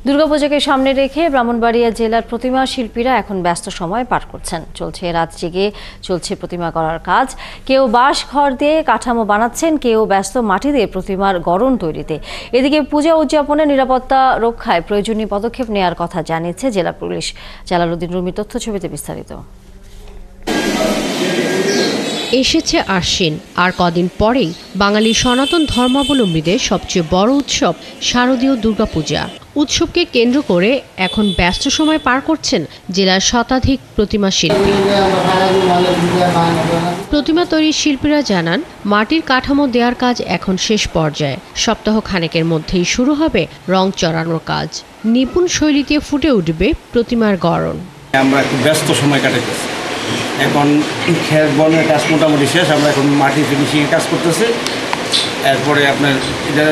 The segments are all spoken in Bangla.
দুর্গাপূজাকে সামনে রেখে ব্রাহ্মণবাড়িয়া জেলার প্রতিমা শিল্পীরা এখন ব্যস্ত সময় পার করছেন। চলছে রাত জেগে চলছে প্রতিমা করার কাজ। কেউ বাঁশ ঘর দিয়ে কাঠামো বানাচ্ছেন, কেউ ব্যস্ত মাটি দিয়ে প্রতিমার গড়ন তৈরিতে। এদিকে পূজা উদযাপনে নিরাপত্তা রক্ষায় প্রয়োজনীয় পদক্ষেপ নেওয়ার কথা জানিয়েছে জেলা পুলিশ। জালালউদ্দিন রুমির তথ্য ছবিতে বিস্তারিত। এসেছে আশ্বিন, আর কদিন পরেই বাঙালি সনাতন ধর্মাবলম্বীদের সবচেয়ে বড় উৎসব শারদীয় দুর্গাপূজা। উৎসবকে কেন্দ্র করে এখন ব্যস্ত সময় পার করছেন জেলার শতাধিক প্রতিমা শিল্পী। প্রতিমা তৈরির শিল্পীরা জানান, মাটির কাঠামো দেওয়ার কাজ এখন শেষ পর্যায়ে। সপ্তাহ খানেকের মধ্যেই শুরু হবে রং চড়ানোর কাজ। নিপুণ শৈলীতে ফুটে উঠবে প্রতিমার গড়ন। আমরা একটু ব্যস্ত সময় কাটাতেছি। এখন খেত বনের কাজ মোটামুটি শেষ। আমরা এখন মাটি ফিনিশিংয়ের কাজ করতেছি। এরপরে আপনার এটা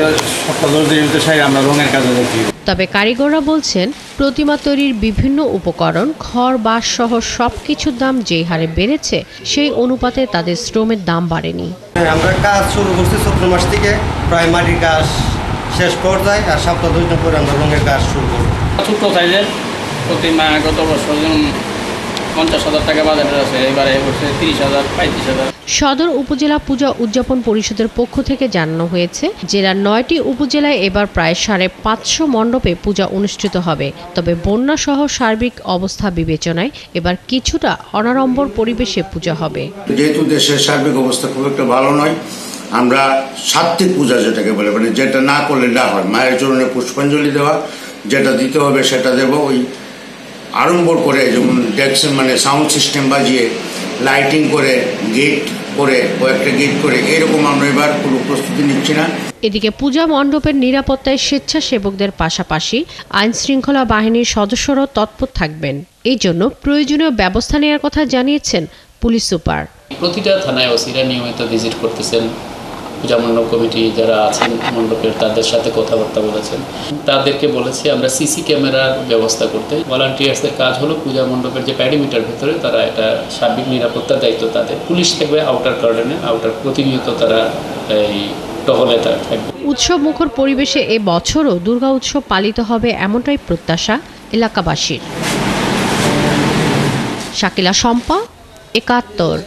সপ্তাহ 10 দিনের ভিতরে আমরা রঙের কাজে যাচ্ছি। তবে কারিগররা বলছেন, প্রতিমা তৈরির বিভিন্ন উপকরণ, খড়, বাঁশ সহ সবকিছুর দাম যেই হারে বেড়েছে, সেই অনুপাতে তাদের শ্রমের দাম বাড়েনি। আমরা কাজ শুরু করছি চৈত্র মাস থেকে, প্রায় মাটির কাজ শেষ পর্যায়ে, আর সপ্তাহ 2 দিন পরে আমরা রঙের কাজ শুরু করব। ছোট্ট সাইজের প্রতিমা গত বছর 50,000 টাকা বাজারে আছে, এবারে করছে 30,000, 35,000। সদর উপজেলা পূজা উদযাপন পরিষদের পক্ষ থেকে জানানো হয়েছে, জেলার 9টি উপজেলায় এবার প্রায় 550 মণ্ডপে পূজা অনুষ্ঠিত হবে। তবে বন্যা সহ সার্বিক অবস্থা বিবেচনায় এবার কিছুটা অনাড়ম্বর পরিবেশে পূজা হবে। যেহেতু দেশের সার্বিক অবস্থা খুব একটা ভালো নয়, আমরা সাত্ত্বিক পূজা যেটাকে বলে, মানে যেটা না করলে না হয়, মায়ের চরণে পুষ্পাঞ্জলি দেওয়া, যেটা দিতে হবে সেটা দেব। ওই আড়ম্বর করে, যেমন ডেক্স মানে সাউন্ড সিস্টেম বাজিয়ে, লাইটিং করে, গেট করে, কয়েকটা গেট করে, এরকম আমরা এবার কোনো প্রস্তুতি নিচ্ছি না। এদিকে পূজা মণ্ডপের নিরাপত্তায় স্বেচ্ছাসেবকদের পাশাপাশি আইন শৃঙ্খলা বাহিনীর সদস্যরাও তৎপর থাকবেন। এই জন্য প্রয়োজনীয় ব্যবস্থা নেওয়ার কথা জানিয়েছেন পুলিশ সুপার। প্রতিটা থানায় ওসিরা নিয়মিত ভিজিট করতেছেন। পূজা মণ্ডপ কমিটি যারা আছেন মণ্ডপের, তাদের সাথে কথাবার্তা বলেছেন। তাদেরকে বলেছি আমরা সিসি ক্যামেরার ব্যবস্থা করতে। ভলান্টিয়ার্সদের কাজ হলো পূজা মণ্ডপের যে প্যারিমিটার ভেতরে তারা এটা সার্বিক নিরাপত্তার দায়িত্ব তাদের। পুলিশ থাকবে আউটার গার্ডেনে, আউটার প্রতিনিয়ত তারা এই টহলে থাকবে। উৎসব মুখর পরিবেশে এ বছরও দুর্গা উৎসব পালিত হবে, এমনটাই প্রত্যাশা এলাকাবাসীর। শাকিলা শম্পা, 71।